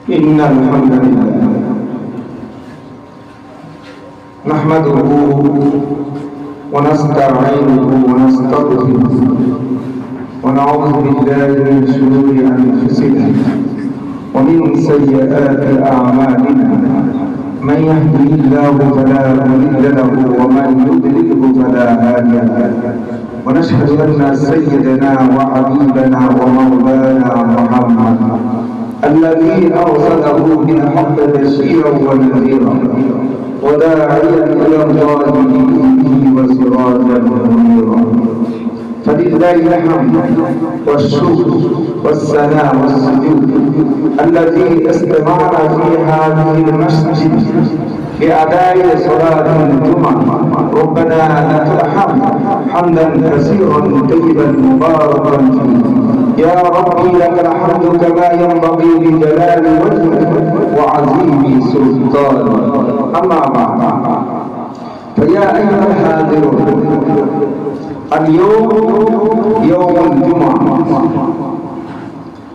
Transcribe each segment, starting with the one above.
إن الحمد لله نحمده ونستعينه ونستغفره ونعوذ بالله من شرور أنفسنا ومن سيئات أعمالنا من يهده الله فلا مضل له ومن يضلله فلا هادي له ونشهد أن سيدنا وحبيبنا ومولانا محمد الذي أرسله بالحق بشيرا ونذيرا وداعيا إلى الله بإذنه وسراجا منيرا فلله الحمد والشكر والثناء والسجود الذي استمعنا في هذه المسجد لأداء صلاة الجمعة. ربنا لك الحمد حمدا كثيرا طيبا مباركا فيه. يا ربي لك الحمد كما ينبغي لجلال وجهك وعظيم سلطانك. أما بعد فيا أيها الحاضرون، اليوم يوم الجمعة.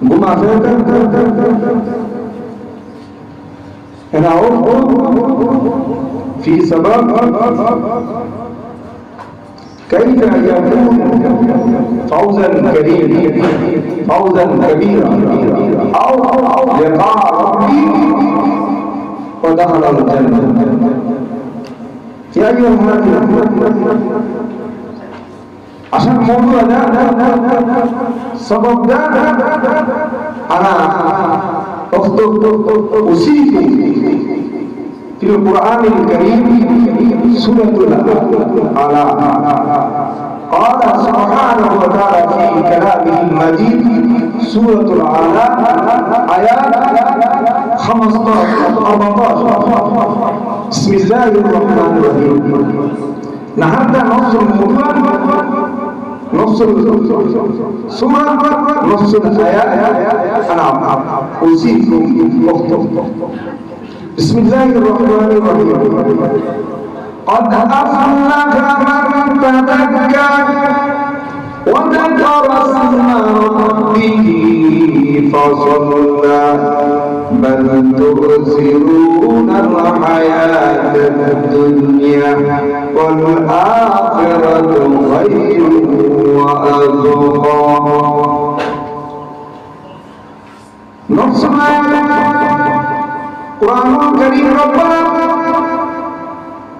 جمعة نعود في سبب كيف يكون فوزا كبيرا فوزا كبيرا أو لقاء ربي ودخل الجنة. يا أيها الناس عشان موضوع ده سبب ده أنا أوصيك في القرآن الكريم سورة الأعلى. قال سبحانه وتعالى في كلامه المجيد سورة الأعلى آيات 15-14. بسم الله الرحمن الرحيم. النهارده نص الموضوع نص السورة نص الآيات. أنا أوصيكم بسم الله الرحمن الرحيم. قد أفلح من تزكى وذكر اسم ربه فصلى بل تؤثرون الحياة الدنيا والآخرة خير وأبقى. نص قرآن الكريم ربنا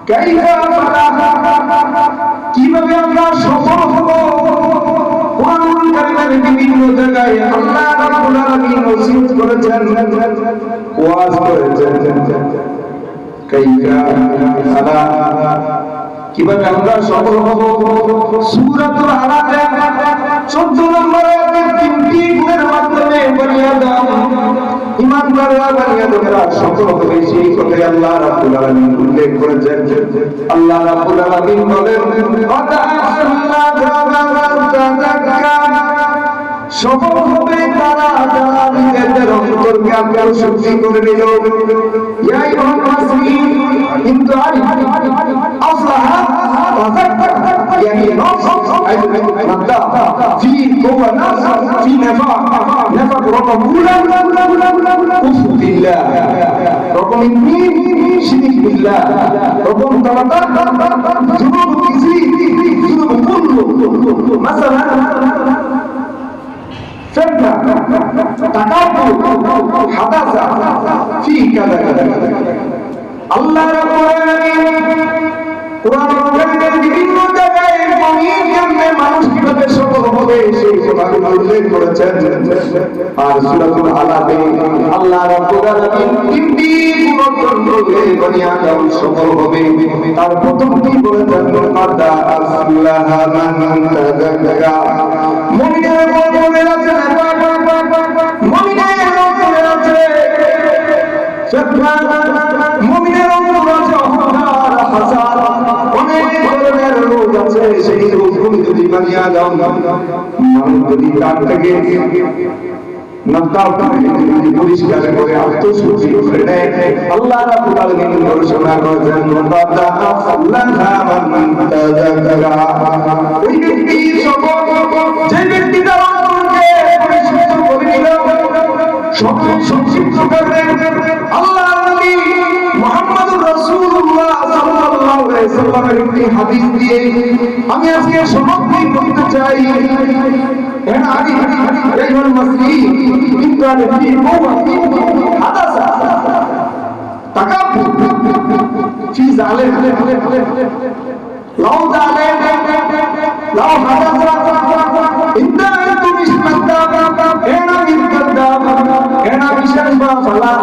كيف أفلح কিভাবে আমরা সফল হব। কোরআনুল কারীমের বিভিন্ন জায়গায় আল্লাহ রাব্বুল আলামিন নসিহত করেছেন, ওয়াজ করেছেন। কাইফা আলা কিভাবে আমরা সফল হব। সূরাতুল আলাতে 14 নম্বর আয়াতের 3টি গুণের মাধ্যমে বনি আদম ইমানদাররা বনি আদমেরা সফল হবে সেই কথাই আল্লাহ রাব্বুল আলামিন উল্লেখ করেছেন। আল্লাহ রাব্বুল আলামিন বলেন সফল হবে তারা যারা নিজেদের অন্তরকে আকর্ষিত করে নিল। ইয়া আইয়ুহান নাসিন কিন্তু আফলাহা ওয়াযাক্কার يعني نص مبدا في قوة نص في نفق رقم أولى كفر بالله، رقم 2 شرك بالله، رقم 3 ذنوب كثير ذنوب كله مثلا فتنة تكبر حدث في كذا كذا. الله رب العالمين কোরআন কারীমের বিভিন্ন জায়গায় মুমিনের মানুষ কিভাবে সফল হবে সেই কথাগুলো উল্লেখ করেছেন। আর সূরাতুল আলাতে আল্লাহ রাব্বুল আলামিন 3টি গুণ বলে বনি আদম সফল হবে। তার প্রথমটি বলেছেন আদা আল্লাহ মান তাযাক্কা। মুমিনের উপরে আছে মুমিনের উপরে আছে সত্তা, মুমিনের উপরে আছে অহংকার হাসাদ। অনেক ধরনের রোগ আছে, সেই রোগগুলো যদি বনি আদম মানুষ যদি তার থেকে পরিষ্কার করে আত্মশুদ্ধি করে নেয়, আল্লাহ রাব্বুল আলামিন ঘোষণা করেছেন ওই ব্যক্তি সফল যে ব্যক্তি তার অন্তরকে পরিশুদ্ধ করে নিল, সময় সংক্ষিপ্ত করবেন। আল্লাহ নবী মুহাম্মদুর রাসূলুল্লাহ সাল্লাল্লাহু আলাইহি সাল্লামের একটি হাদিস দিয়ে আমি আজকে সমাপ্তি করতে চাই। এর আগে আইয়ুল মাসলিম ইনকার ফি মুওয়াতি হাদাসা তাকাব্বুর ফি জালিম লাউ জালিম লাউ হাদাসা ইন্না আনতুম ইসমাদাবা এনা ইসমাদাবা এনা বিশাবা ফালা।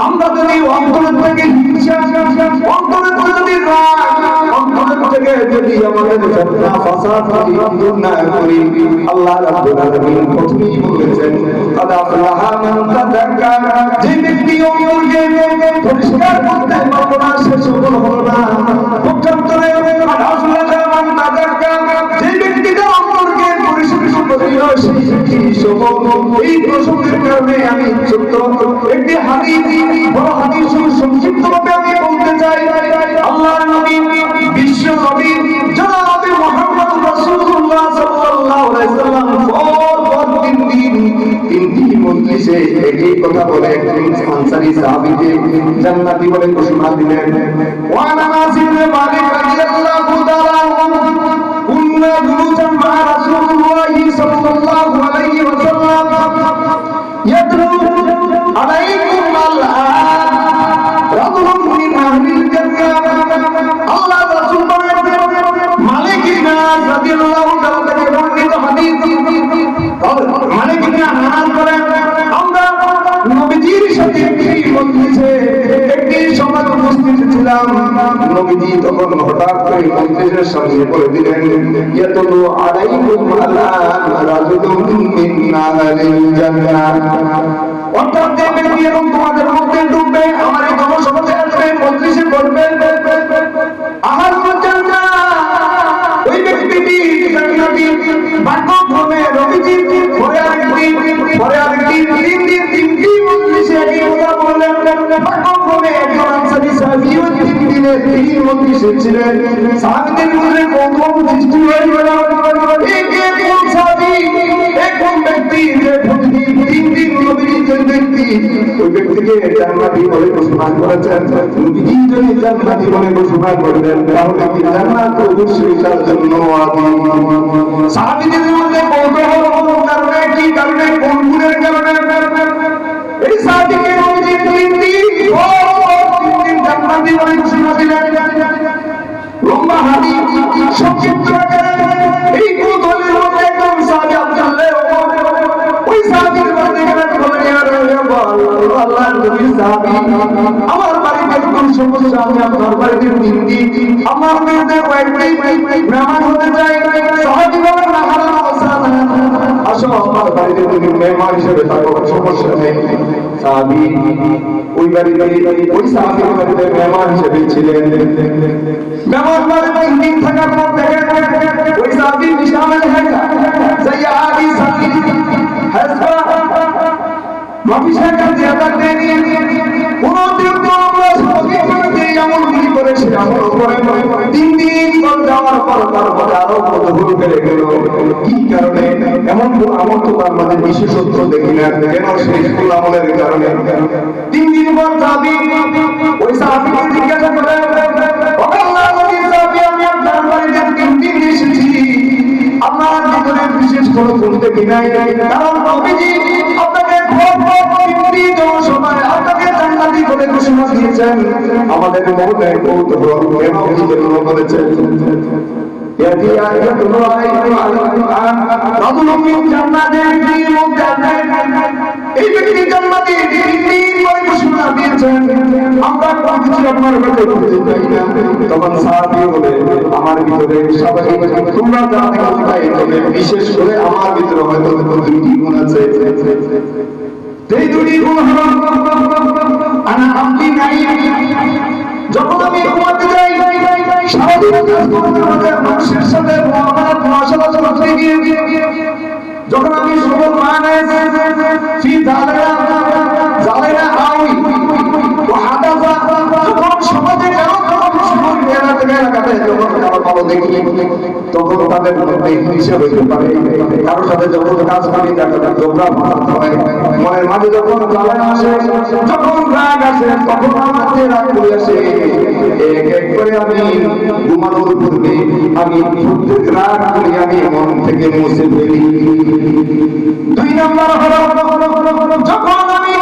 আমরা যদি অন্তর থেকে হিংসা, অন্তর থেকে যদি রাগ, অন্তর থেকে যদি আমাদের ফিতনা ফাসাদ দূর না করি, আল্লাহ রাব্বুল আলামিন প্রথমেই বলেছেন কাদ আফলাহা মান তাযাক্কা, যে ব্যক্তি অন্তরকে পরিষ্কার করতে পারলো না সে সফল হলো না। পক্ষান্তরে কাদ আফলাহা মান তাযাক্কা, যে ব্যক্তি অন্তরকে পরিশুদ্ধ করিল সেই ব্যক্তি সফল। এই প্রসঙ্গের কারণে আমি ছোট্ট একটি হাদিস, বড় হাদিস সংক্ষিপ্তভাবে আমি বলতে চাই। আল্লাহর নবী, বিশ্ব নবী জনাব মুহাম্মদ রাসূলুল্লাহ সাল্লাল্লাহু আলাইহি সাল্লাম তিনটি মজলিসে একই কথা বলে একজন আনসারী সাহাবীকে জান্নাতি বলে ঘোষণা দিলেন। ওয়া আনাস ইবনে মালিক রাদিয়াল্লাহু তাআলা আনহু কুননা জুলুসান মা রাসূলুল্লাহ সাল্লাল্লাহু আলাইহি ওয়াসাল্লাম ইয়াদরু আলাইকুম আল-আন রাজুলুন মিন আহলিল জান্নাহ। আল্লাহ রাসূল বলেন, মালিক ইবনে আনাস রাদিয়াল্লাহু তাআলা থেকে বর্ণিত হাদিস, মালিক ইবনে আনাস বলেন, আমরা নবীজির সাথে একটি মজলিসে একটি সময় উপস্থিত ছিলাম। নবীজি তখন হঠাৎ করে মজলিসের সামনে বলে দিলেন, ইয়াতুলু আলাইকুম আল-আন রাজুলুন মিন আহলিল জান্নাহ। অর্থাৎ যে ব্যক্তি এবং তোমাদের মধ্যে ঢুকবে, আমার এই জনসমাজে আসবে, মজলিসে করবে, আমার জান্নাত, ওই ব্যক্তিটি জান্নাতি। ভাগ্যক্রমে নবীজি পরে আরেকটি তিনটি মজলিসে একই কথা বললেন। ভাগ্যক্রমে একজন আনসারী সাহাবী ওই তিন মজলিসে ছিলেন। সাহাবীদের মধ্যে কৌতূহল সৃষ্টি হয়ে গেল, এই কোন সাহাবী, এই কোন ব্যক্তি যে প্রতিদিন তিন নবীর ব্যক্তি, ওই ব্যক্তিকে জান্নাতি বলে ঘোষণা করেছেন। নবীজি যদি জান্নাতি বলে ঘোষণা করবেন তাহলে কি জান্নাত অবশ্যই তার জন্য ওয়াজিব। সাহাবীদের মধ্যে কৌতূহল কারণে, কি কারণে, কোন গুণের কারণে এই সাহাবীকে নবীজি তিন জান্নাতি বলে ঘোষণা দিলেন। লম্বা হাদিস সংক্ষিপ্ত আকারে এই কৌতূহলের মধ্যে একজন সাহাবী আব্দুল্লাহ ওই সাহাবীর বাড়িতে গেলেন, বলেন, ইয়া রাসূলুল্লাহ, আল্লাহর নবীর সাহাবী, আমার বাড়িতে কোন সমস্যা, আমি আপনার বাড়িতে তিনটি আমার মেয়েতে কয়েকটি মেহমান হতে চাই। সাহাবী বলেন, আহলান ওয়া সাহলান, আসো আমার বাড়িতে তুমি মেহমান হিসেবে থাকো, সমস্যা নেই। সাহাবী ওই বাড়িতে ওই সাহাবীর বাড়িতে মেহমান হিসেবে ছিলেন। মেহমান বাড়িতে 3 দিন থাকার পর দেখেন ওই সাহাবী নিশামের হেঁটা যাইয়া আদি সাথী হাসবা মাফিসা কাছে জিয়াদা দেনি কোন অতিরিক্ত আমরা সবকিছুতে আমলগুলি করেছে, আমল করে 3 দিন পর যাওয়ার পর তারপরে আরো কত ভুল করে গেল। কি কারণে এমন আমল তো তার মধ্যে বিশেষত্ব দেখি না, কেন সেই ভুল আমলের কারণে? 3 দিন পর সাহাবী ওই সাহাবীকে জিজ্ঞাসা করে, আল্লাহর নবীর সাহাবী, আমি আপনার বাড়িতে 3 দিন এসেছি, আপনার ভিতরে বিশেষ কোনো গুণ দেখি নাই, কারণ নবীজি আপনাকে আপনাকে জান্নাতি বলে ঘোষণা দিয়েছেন। আমাদের মনে কৌতূহল কেন এই জন্য বলেছেন? এই ব্যক্তি জান্নাতি ঘোষণা দিয়েছেন, আমরা কিছু আপনার কাছে খুঁজে পাই না। তখন সাহাবী বলে, আমার ভিতরে সবাই তোমরা যা দেখো তাই, তবে বিশেষ করে আমার ভিতরে হয়তো 2টি গুণ আছে। এই 2টি গুণ হলো আনা আমলি নাই, যখন আমি ঘুমাতে যাই স্বাভাবিক মানুষের সাথে মহাসমালোচনা করতে গিয়ে যখন আমি সুবল মানে ফি জালেরা আউই ও হাদাসা, যখন সমাজে কারো সুবল এলাকাতে যখন কারো ভালো দেখি তখন তাদের মধ্যে হিংসা হইতে পারে, কারোর সাথে যখন কাজ করি তাদের ঝগড়া হয়, মনের মাঝে যখন জ্বালা আসে, যখন রাগ আসে, তখন আমার যে রাগ করে আসে এক এক করে আমি ঘুমানোর পূর্বে আমি প্রত্যেক রাগ করে আমি মন থেকে মুছে ফেলি। 2 নম্বর হলো যখন আমি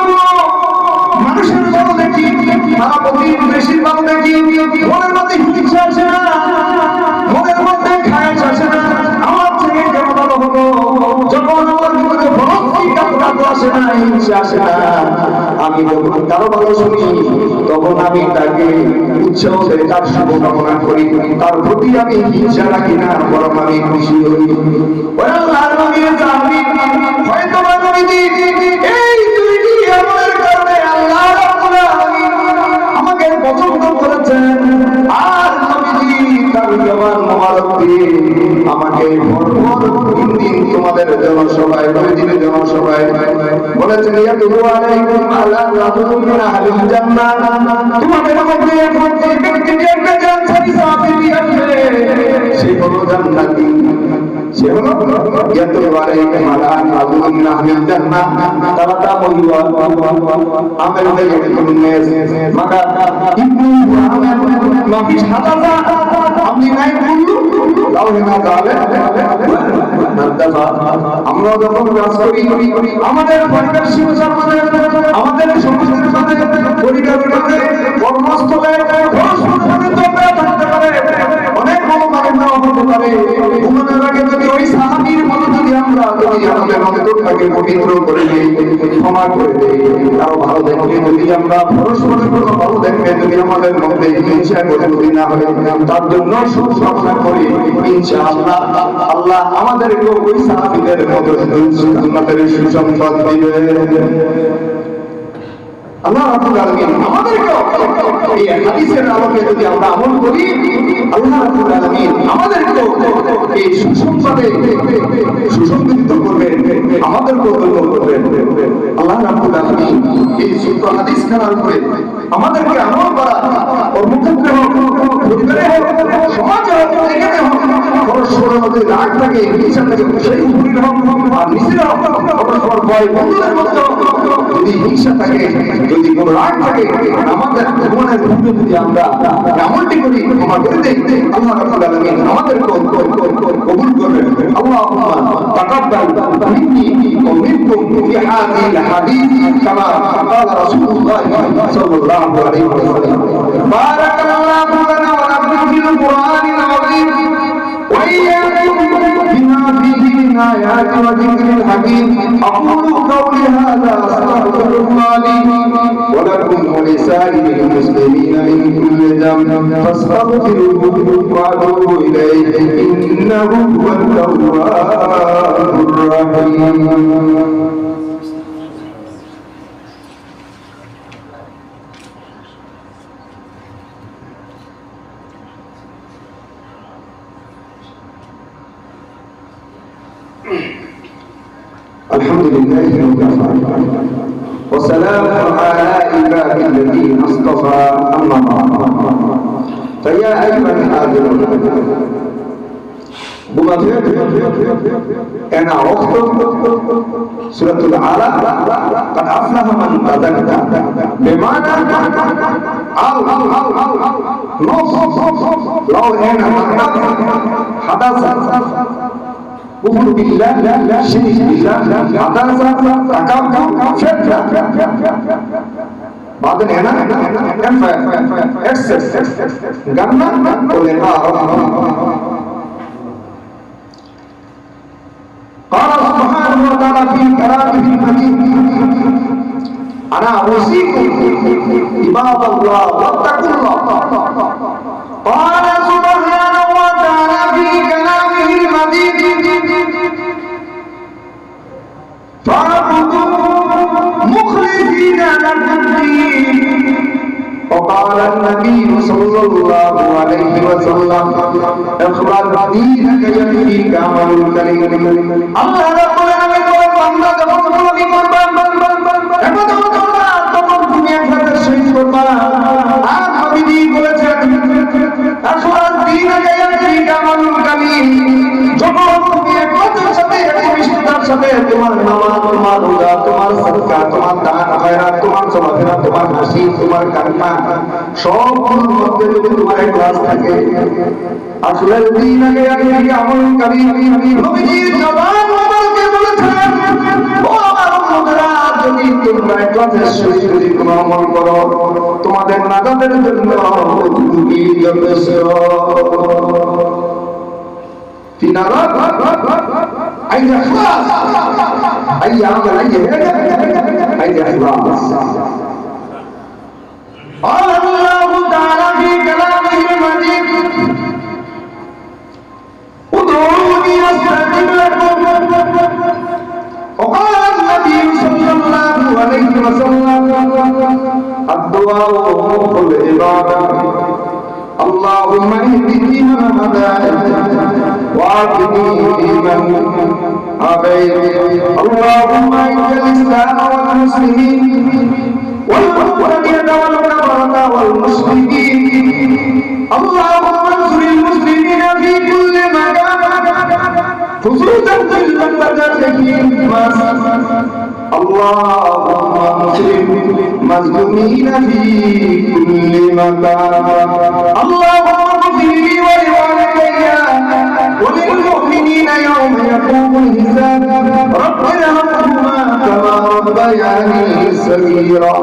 মানুষের ভালো দেখি, তারা প্রতিবেশীর ভালো দেখি, মনের মধ্যে হিংসা আসে না, মনের মধ্যে খায়াস আসে না, আমার থেকে কেন ভালো হলো। যখন আমার ভিতরে আসে না, হিংসা আসে না, আমি যখন কারো ভালো শুনি তখন আমি তাকে উৎসাহ দেয়, তার শুভকামনা করি, তার প্রতি আমি হিংসা রাখি না, বরং আমি খুশি হই। হয়তো এই দুইটি আমলের কারণে আল্লাহ রাব্বুল আলামিন আমাকে পছন্দ করেছেন, আর নবীজি তার জবান মোবারক দিয়ে আমাকে ভরপুর 3 দিন তোমাদের জনসভায়, নবীজির জনসভায় বলেছেন, ইয়াতুবু আলাইকুম আলা রাজুলিন মিন আহলিল জান্নাহ, তোমাদের মধ্যে প্রত্যেক ব্যক্তিকে একটা জান্নাতি সাহাবী আছে, সে হলো জান্নাতি, সে হলো ইয়াতুবু আলাইকুম আলা রাজুলিন মিন আহলিল জান্নাহ, তারা তামুয়া আমেল দেখুন মাকা ইবনু আমেল মাফিস হাদাসা, আপনি নাই বললু লাউ না তাহলে আমরা যখন কাজ করি আমাদের পরিবার শিক্ষা আমাদের সমাজের সাথে পরিবারের সাথে কর্মস্থলে থাকতে পারে, অনেক বড় কারণ হতে পারে। ঘুমানোর আগে যদি ওই সাহাবীর মতো যদি আমরা যদি আমাদের অন্তরটাকে পবিত্র করে দিই, ক্ষমা করে দিই, আরো ভালো দেখলে যদি আমরা পরস্পরের কোনো ভালো দেখলে যদি আমাদের মধ্যে হিংসা যদি না হয়, তার জন্য সুকামনা করি ইনশাআল্লাহ আল্লাহ আমাদেরকে ওই সাহাবীদের মতো জান্নাতের সুসংবাদ দিবে। আল্লাহ রাব্বুল আলামিন আমাদেরকে এই হাদিসের আলোকে যদি আমরা আমল করি, আল্লাহ রাব্বুল আলামিন আমাদেরকে এই সুসংবাদে সুসংবিত করবেন, আমাদেরকে কবুল করবেন। আল্লাহ রাব্বুল আলামিন এই সূত্র হাদিস জানার পরে আমাদেরকে আমল করা, কর্মক্ষেত্রে হোক, পরিবারে হোক, সমাজে হোক, যেখানে হোক, পরস্পরের মধ্যে রাগ থাকে, হিংসা থাকে, সেই উপরের হোক আর নিচের হোক, পরস্পর ভয় বন্ধুদের মধ্যে যদি হিংসা থাকে, যদি কোনো রাগ থাকে, আমাদের মনের মধ্যে যদি আমরা আমলটি করি, ক্ষমা করে দেই, আল্লাহ রাব্বুল আলামিন আমাদেরকে কবুল করবেন। আল্লাহুম্মা তাকাব্বাল মিন্নি ওয়া মিনকুম ফি হাযিহিল হাদিস কামা ক্বালা রাসূলুল্লাহ সাল্লাল্লাহু আলাইহি ওয়াসাল্লাম। বারাকাল্লাহু লানা ওয়া লাকুম ফিল কুরআনিল আযীম ওয়া ইয়্যাকুম বিমা ফীহি মিন আয়াতি ওয়া যিকরিল হাকীম। আকুলু কাওলি হাযা আস্তাগফিরুল্লাহ লি ওয়া লাকুম ওয়া লিসাইরিল মুসলিমিনা মিন কুল্লি যামব ফাস্তাগফিরুহু ওয়া আতুবু ইলাইহি ইন্নাহু হুয়াত তাওয়াবুর রাহিম। الحمد لله وكفى وسلام على عباده الذين اصطفى اما بعد فيا ايها الحاضرون بمثل انا وقت سوره الاعلى قد افلح من تزكى بمعنى نص لو انا حدث كفر بالله شرك بالله عدالة تكبر فكرة بعدين هنا كيف اكسس جنة ولقاء قال سبحانه وتعالى في كلامه المجيد انا اوصيكم عباد الله واتقوا الله. قال سبحانه وتعالى في كلامه المجيد فاعبدوا مخلصين له الدين. وقال النبي صلى الله عليه وسلم اخبر دينك يكفيك عمل الكريم. الله رب العالمين বলেন বান্দা যখন তুমি করবা এবাদত করবা তখন তুমি একসাথে শহীদ করবা। আর নবীজি বলেছেন اخبر دينك يكفيك عمل الكريم. সাথে তোমার নামাজ, তোমার রোজা, তোমার সাদকা, তোমার দান খয়রাত, তোমার চলাফেরা, তোমার হাসি, তোমার কান্না সবগুলোর মধ্যে যদি তোমার ইখলাস থাকে, আসলে দিন আগে আগে আমল করি নবীজির জবান মোবারকে বলেছেন, ও আমার উম্মতেরা, যদি তোমরা ইখলাসের সহিত যদি কোনো আমল করো, তোমাদের নাজাতের জন্য তুমি যথেষ্ট। في نظر أي إخلاص، أي عمل، أي هدف، أي إخلاص. قال الله تعالى في كلامه المجيد ادعوني أستجب لكم. وقال النبي صلى الله عليه وسلم الدعاء مخ العبادة. اللهم اهدني من هديت وعافني فيمن عافيت. اللهم اعز الاسلام والمسلمين والمؤمنين والكفرة والمشركين. اللهم انصر المسلمين في كل مكان خصوصا في المنطقة اللهم انصر المظلومين في كل مكان. اللهم اغفر لي ولوالدي وللمؤمنين يوم يقوم الحساب. رب ارحمهما كما ربياني صغيرا.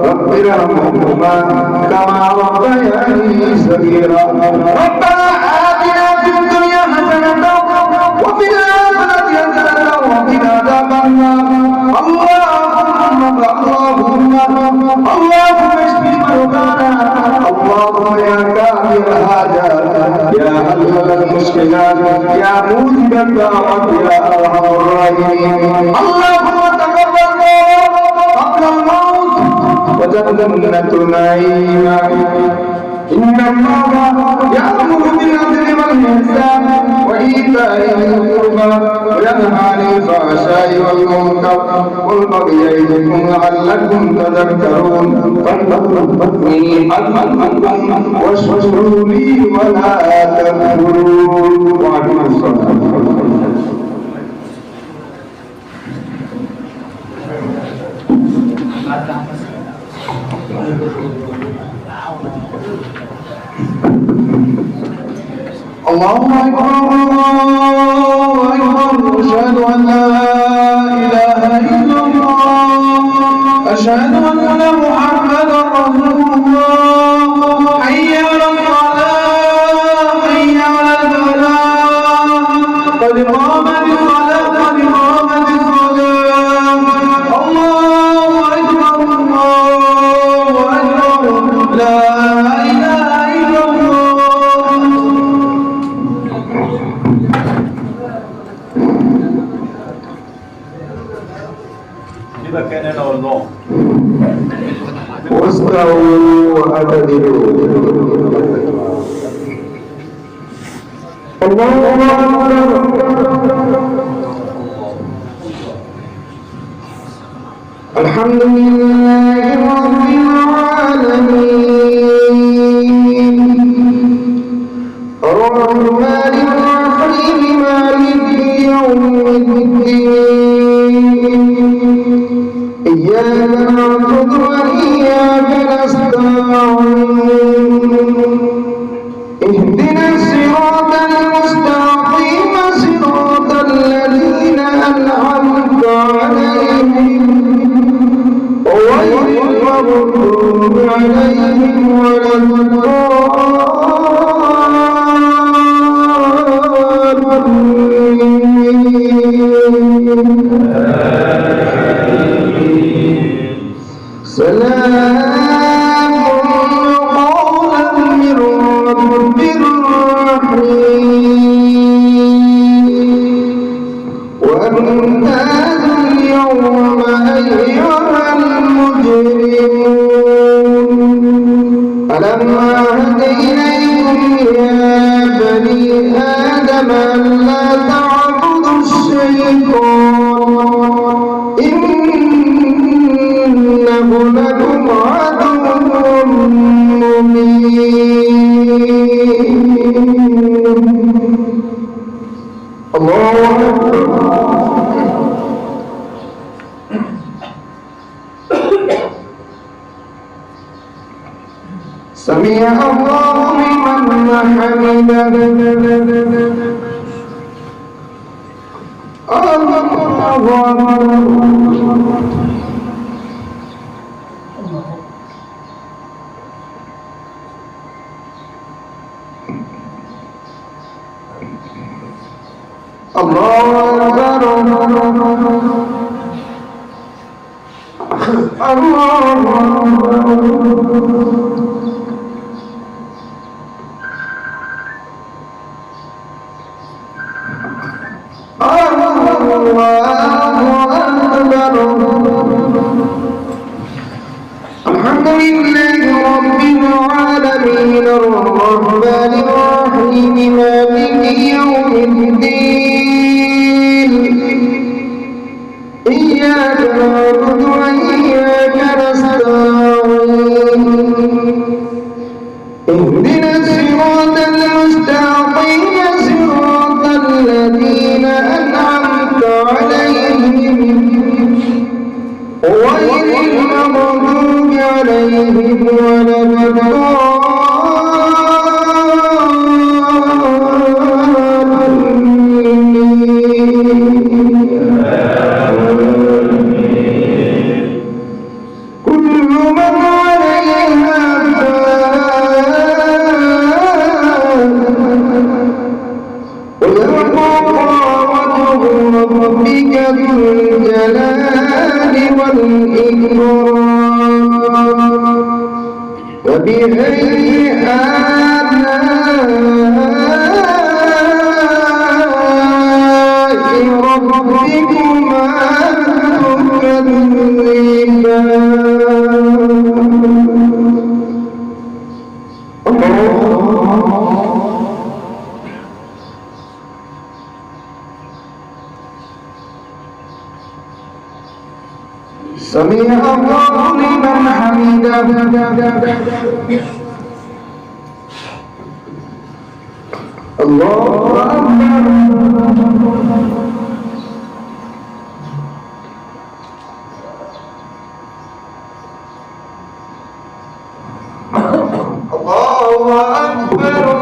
رب ارحمهما كما ربياني صغيرا. ربنا آتنا في الدنيا حسنة وفي الآخرة حسنة وقنا عذاب النار. اللهم اشف مرضانا. اللهم يا كافي الحاجات، يا حل المشكلات، يا موجب الدعوات، يا ارحم الراحمين. اللهم تقبل قبل الموت وجنة نعيما. إن الله يأمر بالعدل والإحسان وإيتاء ذي القربى وينهى عن الفحشاء والمنكر والبغي يعظكم لعلكم تذكرون. فاتقوني واشكروا لي ولا تكفرون. وأقيموا الصلاة. الله أكبر الله أكبر. أشهد أن لا إله إلا الله. أشهد أن محمدا رسول الله. حي على الصلاة، حي على الفلاح، قد قامت الصلاة، قد قامت الصلاة. الله أكبر الله أكبر. لا إله إلا الله. واستووا واعتدلوا. الله أكبر. الحمد لله رب العالمين الرحمن الرحيم مالك يوم الدين. إياك نعبد وإياك نستعين. اهدنا الصراط المستقيم صراط الذين أنعمت عليهم غير المغضوب عليهم ولا سلام قولا من رب رحيم. وامتازوا اليوم أيها المجرمون. ألم أعهد إليكم يا بني آدم ألا تعبدوا الشيطان إنه لكم عدو مبين. الله أكبر. سمع الله لمن حمده الله أكبر الحمد لله رب العالمين الرحمن الرحيم مالك يوم الدين إياك نعبد وإياك نستعين اهدنا الصراط المستقيم صراط الذين أنعمت عليهم غير المغضوب عليهم ولا فبأي آلاء ربكما تكذبان سمع الله لمن حمده الله أكبر الله أكبر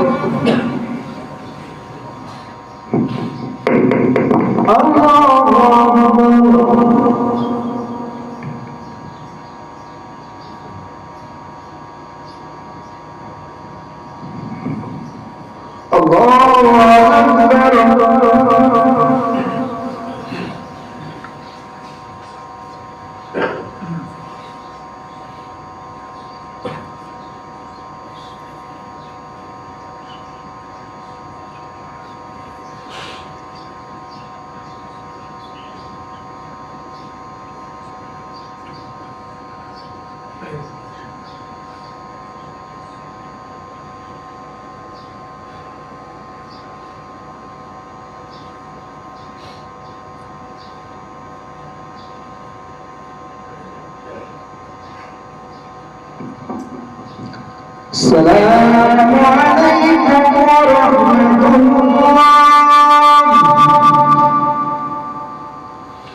السلام عليكم ورحمة الله.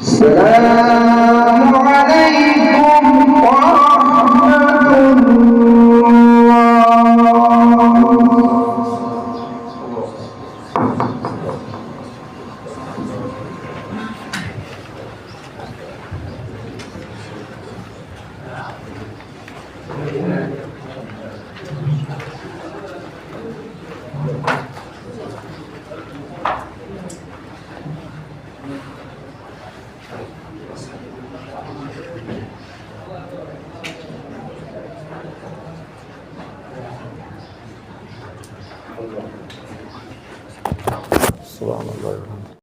السلام عليكم ورحمة سبحان الله.